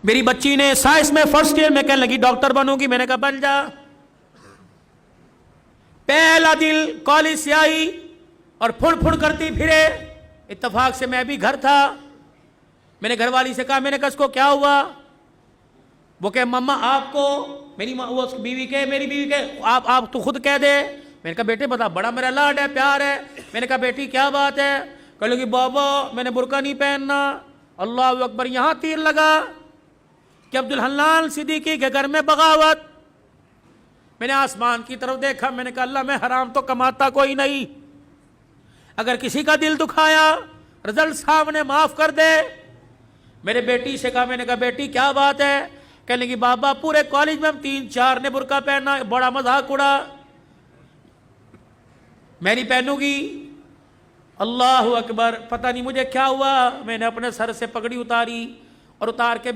میری بچی نے سائنس میں فرسٹ ایئر میں کہنے لگی ڈاکٹر بنوں گی. میں نے کہا بن جا. پہلا دل کالج سے آئی اور پھڑ پھڑ کرتی پھرے. اتفاق سے میں بھی گھر تھا. میں نے گھر والی سے کہا, میں نے کہا اس کو کیا ہوا؟ وہ کہ مما آپ کو, میری وہ بیوی کے, میری بیوی کے, آپ تو خود کہہ دے. میں نے کہا بیٹے بتا, بڑا میرا لاڈ ہے, پیار ہے. میں نے کہا بیٹی کیا بات ہے؟ کہنے لگی بابا میں نے برقع نہیں پہننا. اللہ اکبر. یہاں تیر لگا کہ عبدالحنان صدیقی کے گھر میں بغاوت. میں نے آسمان کی طرف دیکھا. میں نے کہا اللہ میں حرام تو کماتا کوئی نہیں, اگر کسی کا دل دکھایا رزلٹ صاحب نے معاف کر دے. میرے بیٹی سے کہا, میں نے کہا بیٹی کیا بات ہے؟ کہنے لگی بابا پورے کالج میں ہم 3-4 نے برقع پہنا, بڑا مذاق اڑا, میں نہیں پہنوں گی. اللہ اکبر. پتہ نہیں مجھے کیا ہوا, میں نے اپنے سر سے پگڑی اتاری اور اتار کے